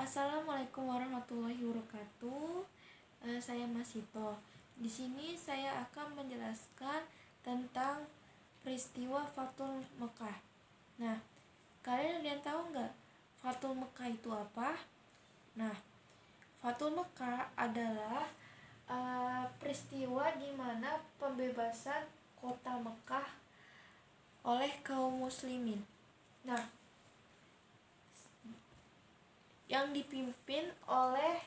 Assalamualaikum warahmatullahi wabarakatuh. Saya Masito. Di sini saya akan menjelaskan tentang peristiwa Fathul Mekah. Nah, kalian ada yang tahu nggak Fathul Mekah itu apa? Nah, Fathul Mekah adalah peristiwa di mana pembebasan kota Mekah oleh kaum muslimin. Nah, yang dipimpin oleh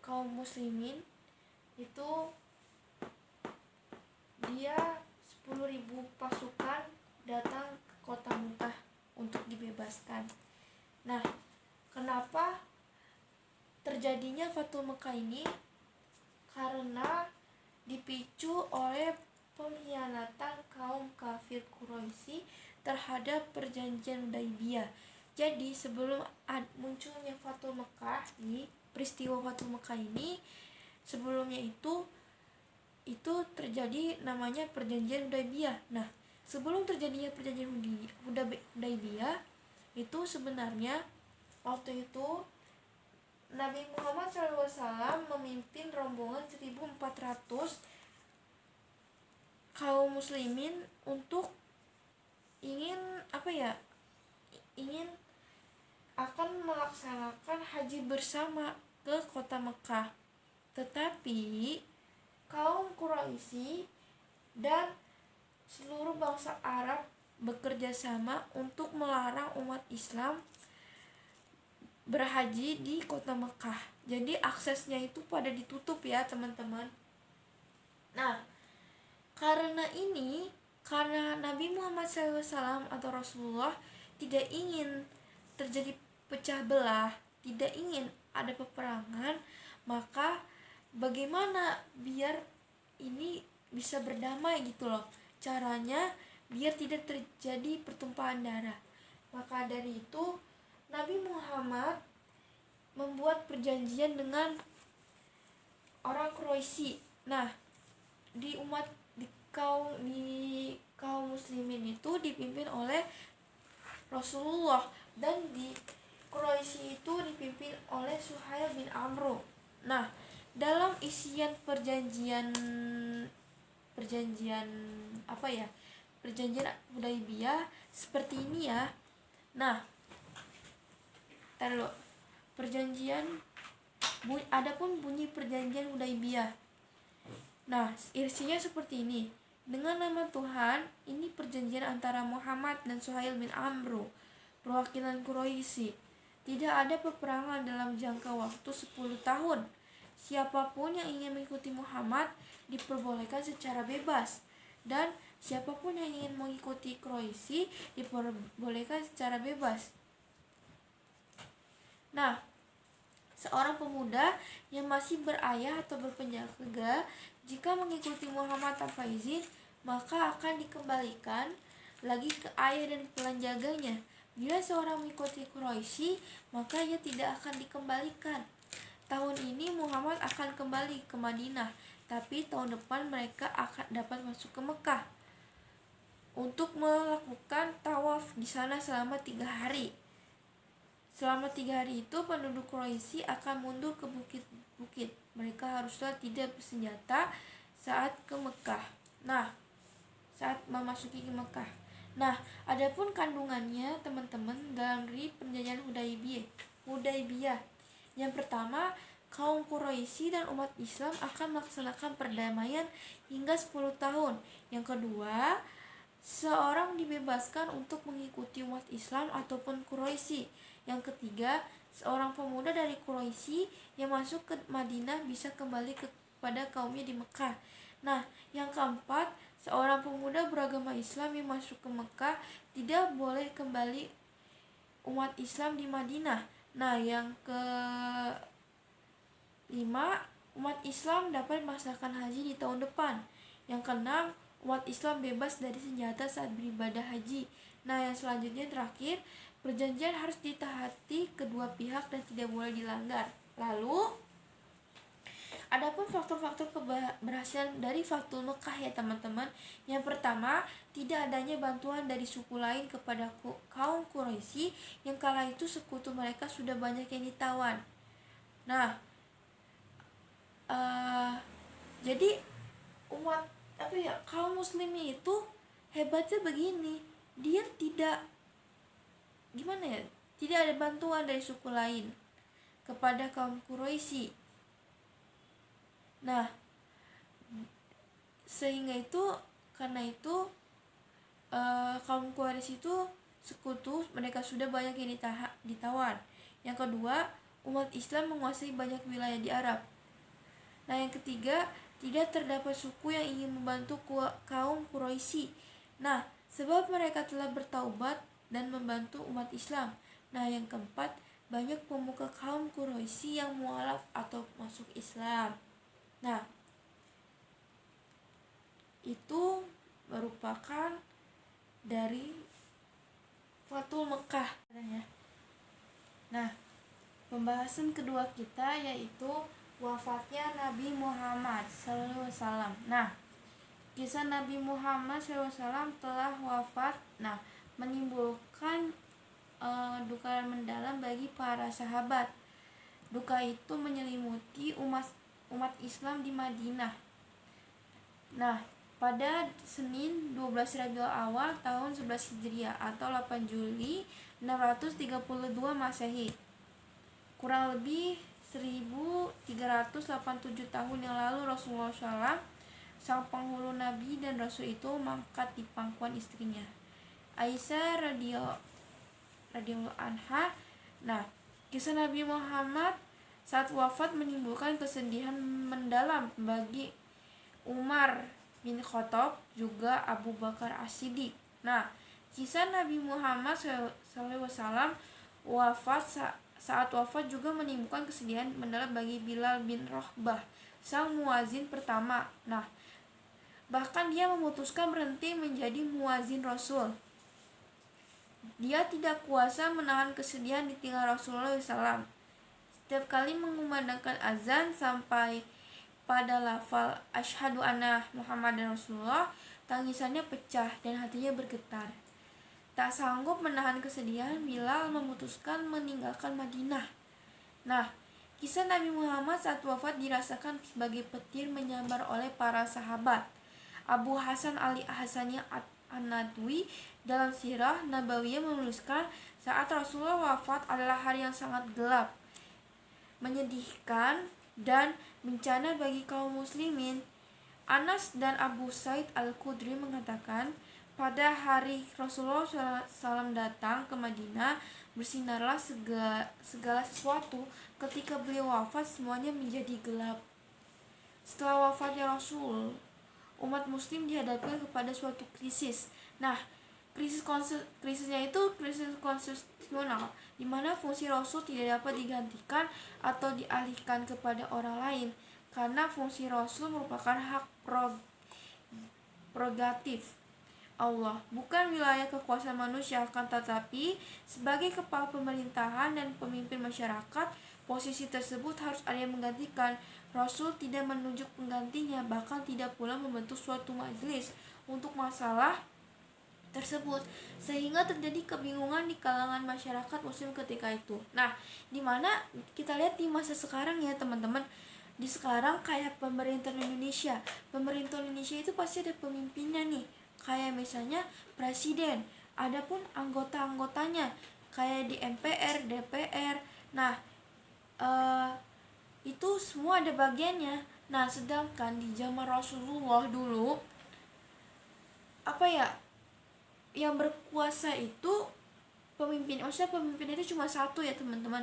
kaum muslimin itu dia 10.000 pasukan datang ke kota Mekah untuk dibebaskan. Nah, kenapa terjadinya Fathul Mekah ini? Karena dipicu oleh pengkhianatan kaum kafir Quraisy terhadap perjanjian Hudaybiyah. Jadi sebelum munculnya Fathul Mekah ini, peristiwa Fathul Mekah ini, sebelumnya itu terjadi namanya perjanjian Hudaybiyah. Nah, sebelum terjadinya perjanjian Hudaybiyah itu sebenarnya waktu itu Nabi Muhammad SAW memimpin rombongan 1.400 kaum muslimin untuk ingin akan melaksanakan haji bersama ke kota Mekah. Tetapi kaum Quraisy dan seluruh bangsa Arab bekerja sama untuk melarang umat Islam berhaji di kota Mekah. Jadi aksesnya itu pada ditutup ya teman-teman. Nah, karena Nabi Muhammad SAW atau Rasulullah tidak ingin terjadi pecah belah, tidak ingin ada peperangan, maka bagaimana biar ini bisa berdamai gitu loh. Caranya biar tidak terjadi pertumpahan darah. Maka dari itu Nabi Muhammad membuat perjanjian dengan orang Quraisy. Nah, di kaum muslimin itu dipimpin oleh Rasulullah, dan di Quraisy itu dipimpin oleh Suhail bin Amr. Nah, dalam isian perjanjian Hudaybiyah seperti ini ya. Nah, adapun bunyi perjanjian Hudaybiyah. Nah, isinya seperti ini. Dengan nama Tuhan, ini perjanjian antara Muhammad dan Suhail bin Amr, perwakilan Quraisy. Tidak ada peperangan dalam jangka waktu 10 tahun. Siapapun yang ingin mengikuti Muhammad diperbolehkan secara bebas, dan siapapun yang ingin mengikuti Quraisy diperbolehkan secara bebas. Nah, seorang pemuda yang masih berayah atau berpenjaga jika mengikuti Muhammad tanpa izin, maka akan dikembalikan lagi ke ayah dan penjaganya. Bila seorang mengikuti Quraisy, maka ia tidak akan dikembalikan. Tahun ini Muhammad akan kembali ke Madinah, tapi tahun depan mereka akan dapat masuk ke Mekah untuk melakukan tawaf di sana selama 3 hari. Selama 3 hari itu penduduk Quraisy akan mundur ke bukit-bukit. Mereka haruslah tidak bersenjata saat ke Mekah. Saat memasuki ke Mekah. Nah, adapun kandungannya teman-teman dalam diri perjanjian Hudaybiyah. Yang pertama, kaum Quraisy dan umat Islam akan melaksanakan perdamaian hingga 10 tahun. Yang kedua, seorang dibebaskan untuk mengikuti umat Islam ataupun Quraisy. Yang ketiga, seorang pemuda dari Quraisy yang masuk ke Madinah bisa kembali kepada kaumnya di Mekah. Nah, yang keempat, seorang pemuda beragama Islam yang masuk ke Mekah tidak boleh kembali umat Islam di Madinah. Nah, yang kelima, umat Islam dapat melaksanakan haji di tahun depan. Yang keenam, umat Islam bebas dari senjata saat beribadah haji. Nah, yang selanjutnya terakhir, perjanjian harus ditaati kedua pihak dan tidak boleh dilanggar. Lalu, Adapun faktor-faktor keberhasilan dari Fathul Mekah ya teman-teman. Yang pertama, tidak adanya bantuan dari suku lain kepada kaum Quraisy yang kala itu sekutu mereka sudah banyak yang ditawan. Nah, jadi umat kaum muslimin itu hebatnya begini, dia tidak tidak ada bantuan dari suku lain kepada kaum Quraisy. Nah, karena itu kaum Quraisy itu sekutu mereka sudah banyak yang ditawan. Yang kedua, umat Islam menguasai banyak wilayah di Arab. Nah, yang ketiga, tidak terdapat suku yang ingin membantu kaum Quraisy. Nah, sebab mereka telah bertaubat dan membantu umat Islam. Nah, yang keempat, banyak pemuka kaum Quraisy yang mualaf atau masuk Islam. Nah, itu merupakan dari Fathul Mekah. Nah, pembahasan kedua kita yaitu wafatnya Nabi Muhammad SAW. Nah, kisah Nabi Muhammad SAW telah wafat, menimbulkan duka mendalam bagi para sahabat. Duka itu menyelimuti umat Islam di Madinah. Nah, pada Senin 12 Rabiul Awal tahun 11 Hijriah atau 8 Juli 632 Masehi, kurang lebih 1387 tahun yang lalu, Rasulullah SAW, sang penghulu Nabi dan Rasul itu mangkat di pangkuan istrinya, Aisyah radhiyallahu anha. Nah, kisah Nabi Muhammad saat wafat menimbulkan kesedihan mendalam bagi Umar bin Khattab juga Abu Bakar As-Siddiq. Nah, kisah Nabi Muhammad SAW saat wafat juga menimbulkan kesedihan mendalam bagi Bilal bin Rabah, sang muazin pertama. Nah, bahkan dia memutuskan berhenti menjadi muazin Rasul. Dia tidak kuasa menahan kesedihan ditinggal Rasulullah SAW. Setiap kali mengumandangkan azan sampai pada lafal asyhadu anna Muhammadan Rasulullah, tangisannya pecah dan hatinya bergetar. Tak sanggup menahan kesedihan, Bilal memutuskan meninggalkan Madinah. Nah, kisah Nabi Muhammad saat wafat dirasakan sebagai petir menyambar oleh para sahabat. Abu Hasan Ali Hasani An-Nadwi dalam Sirah Nabawiyah menuliskan, saat Rasulullah wafat adalah hari yang sangat gelap, menyedihkan, dan bencana bagi kaum muslimin. Anas dan Abu Said Al-Khudri mengatakan, pada hari Rasulullah SAW datang ke Madinah, bersinarlah segala sesuatu. Ketika beliau wafat, semuanya menjadi gelap. Setelah wafatnya Rasul, umat muslim dihadapkan kepada suatu krisis. Nah, krisisnya itu krisis konstitusional, di mana fungsi Rasul tidak dapat digantikan atau dialihkan kepada orang lain, karena fungsi Rasul merupakan hak prerogatif Allah, bukan wilayah kekuasaan manusia. Akan tetapi, sebagai kepala pemerintahan dan pemimpin masyarakat, posisi tersebut harus ada yang menggantikan. Rasul tidak menunjuk penggantinya, bahkan tidak pula membentuk suatu majelis untuk masalah tersebut, sehingga terjadi kebingungan di kalangan masyarakat muslim ketika itu. Nah, dimana kita lihat di masa sekarang ya teman-teman, di sekarang kayak pemerintah Indonesia itu pasti ada pemimpinnya nih, kayak misalnya presiden, adapun anggota-anggotanya kayak di MPR, DPR. Nah, itu semua ada bagiannya. Nah, sedangkan di zaman Rasulullah dulu, yang berkuasa itu pemimpin. Maksudnya pemimpinnya itu cuma satu ya teman-teman.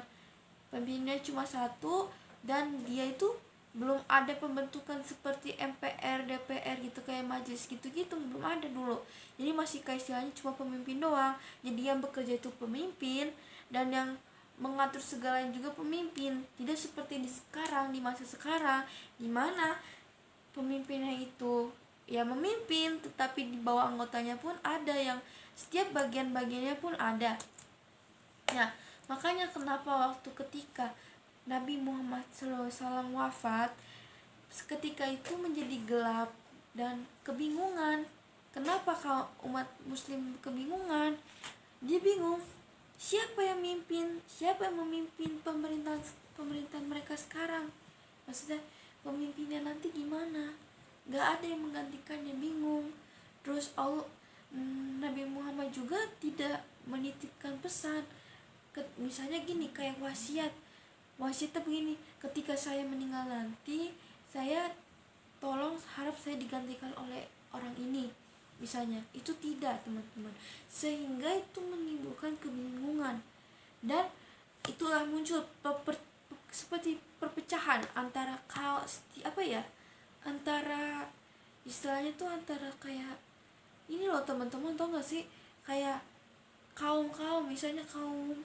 Pemimpinnya cuma satu, dan dia itu belum ada pembentukan seperti MPR, DPR gitu, kayak majelis gitu-gitu, belum ada dulu. Jadi masih kayak istilahnya cuma pemimpin doang. Jadi yang bekerja itu pemimpin, dan yang mengatur segalanya juga pemimpin. Tidak seperti di sekarang, di masa sekarang, dimana pemimpinnya itu ya memimpin, tetapi di bawah anggotanya pun ada yang setiap bagian-bagiannya pun ada. Nah, makanya kenapa waktu ketika Nabi Muhammad SAW wafat, seketika itu menjadi gelap dan kebingungan. Kenapa umat muslim kebingungan? Dia bingung, siapa yang memimpin pemerintahan mereka sekarang? Maksudnya pemimpinnya nanti gimana? Gak ada yang menggantikannya, bingung. Terus Nabi Muhammad juga tidak menitipkan pesan. Misalnya gini, kayak wasiatnya begini, ketika saya meninggal nanti, saya harap saya digantikan oleh orang ini, misalnya. Itu tidak, teman-teman, sehingga itu menimbulkan kebingungan, dan itulah muncul seperti perpecahan antara antara istilahnya tuh antara kayak ini loh, teman-teman, tau gak sih, kayak kaum misalnya kaum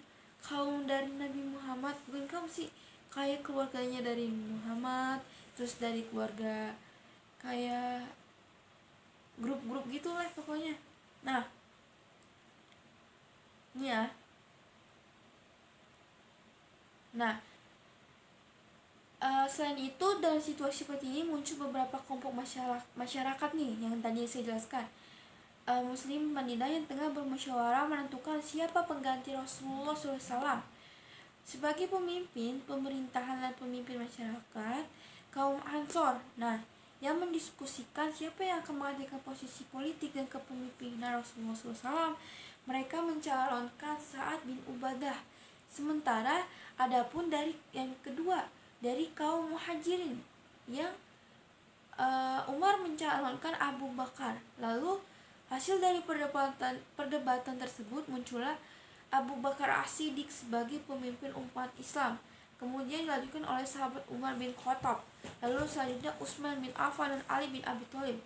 dari Nabi Muhammad, bukan kaum sih, kayak keluarganya dari Muhammad, terus dari keluarga, kayak grup-grup gitu lah pokoknya. Nah, ini ya. Nah, selain itu, dalam situasi seperti ini muncul beberapa kelompok masyarakat nih yang tadi saya jelaskan. Muslim Madinah yang tengah bermusyawarah menentukan siapa pengganti Rasulullah SAW sebagai pemimpin pemerintahan dan pemimpin masyarakat. Kaum Ansor, yang mendiskusikan siapa yang akan menggantikan posisi politik dan kepemimpinan Rasulullah SAW. Mereka mencalonkan Sa'ad bin Ubadah. Sementara adapun dari yang kedua, dari kaum Muhajirin, yang Umar mencalonkan Abu Bakar. Lalu hasil dari perdebatan tersebut muncullah Abu Bakar As-Siddiq sebagai pemimpin umat Islam. Kemudian dilanjutkan oleh sahabat Umar bin Khattab. Lalu selanjutnya Utsman bin Affan dan Ali bin Abi Thalib.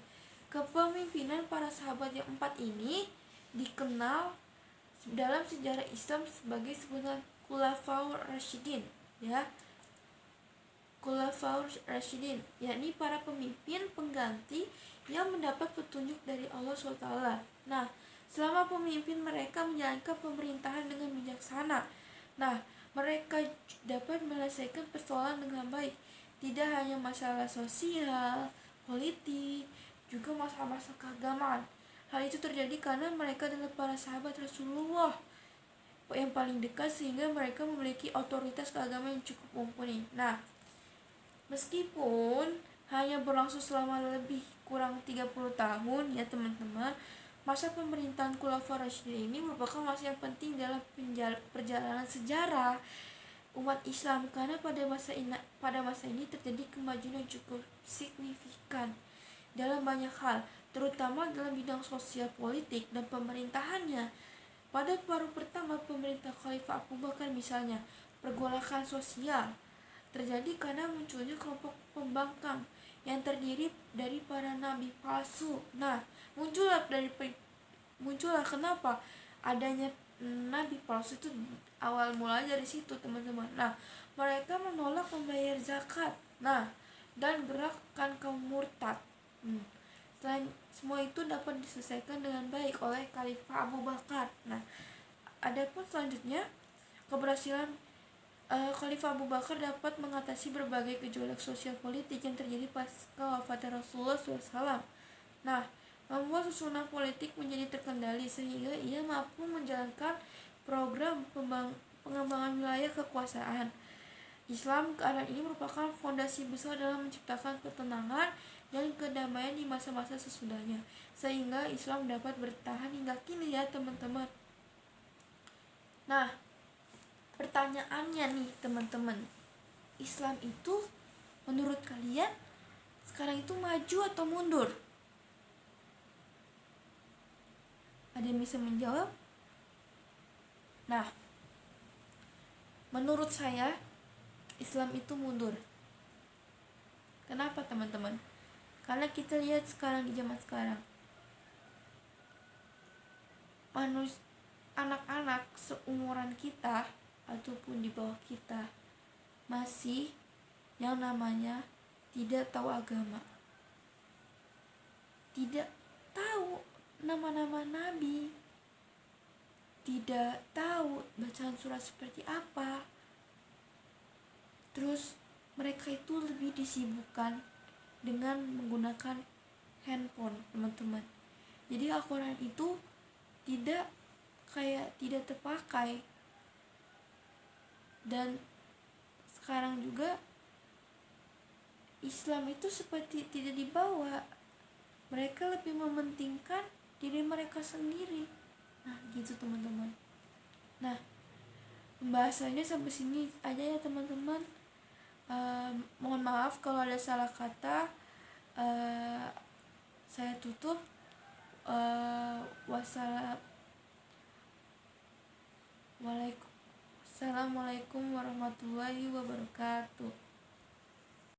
Kepemimpinan para sahabat yang empat ini dikenal dalam sejarah Islam sebagai sebutan Khulafaur Rasyidin, ya. Khulafaur Rasyidin, yakni para pemimpin pengganti yang mendapat petunjuk dari Allah SWT. Selama pemimpin mereka menjalankan pemerintahan dengan bijaksana, mereka dapat menyelesaikan persoalan dengan baik. Tidak hanya masalah sosial, politik, juga masalah-masalah keagamaan. Hal itu terjadi karena mereka adalah para sahabat Rasulullah yang paling dekat, sehingga mereka memiliki otoritas keagamaan yang cukup mumpuni. Meskipun hanya berlangsung selama lebih kurang 30 tahun ya teman-teman, masa pemerintahan Khulafaur Rasyidin ini merupakan masa yang penting dalam perjalanan sejarah umat Islam, karena pada masa ini terjadi kemajuan yang cukup signifikan dalam banyak hal, terutama dalam bidang sosial, politik, dan pemerintahannya. Pada paruh pertama pemerintah Khalifah Abu Bakar misalnya, pergolakan sosial terjadi karena munculnya kelompok pembangkang yang terdiri dari para nabi palsu. Muncullah kenapa adanya nabi palsu itu awal mula dari situ, teman-teman. Mereka menolak membayar zakat, dan gerakan kaum murtad. Selain semua itu dapat diselesaikan dengan baik oleh Khalifah Abu Bakar. Adapun selanjutnya, keberhasilan Khalifah Abu Bakar dapat mengatasi berbagai gejolak sosial politik yang terjadi pasca wafatnya Rasulullah SAW. Membuat susunan politik menjadi terkendali sehingga ia mampu menjalankan program pengembangan wilayah kekuasaan Islam. Keadaan ini merupakan fondasi besar dalam menciptakan ketenangan dan kedamaian di masa-masa sesudahnya, sehingga Islam dapat bertahan hingga kini ya teman-teman. Pertanyaannya nih teman-teman, Islam itu menurut kalian sekarang itu maju atau mundur? Ada yang bisa menjawab? Menurut saya Islam itu mundur. Kenapa teman-teman? Karena kita lihat sekarang, di zaman sekarang, anak-anak seumuran kita ataupun di bawah kita masih yang namanya tidak tahu agama, tidak tahu nama-nama nabi, tidak tahu bacaan surat seperti apa. Terus mereka itu lebih disibukkan dengan menggunakan handphone, teman-teman. Jadi Al-Quran itu tidak terpakai. Dan sekarang juga Islam itu seperti tidak dibawa. Mereka lebih mementingkan diri mereka sendiri. Nah, gitu teman-teman. Nah, pembahasannya sampai sini aja ya teman-teman. Mohon maaf kalau ada salah kata. Saya tutup. Wassalamualaikum warahmatullahi wabarakatuh.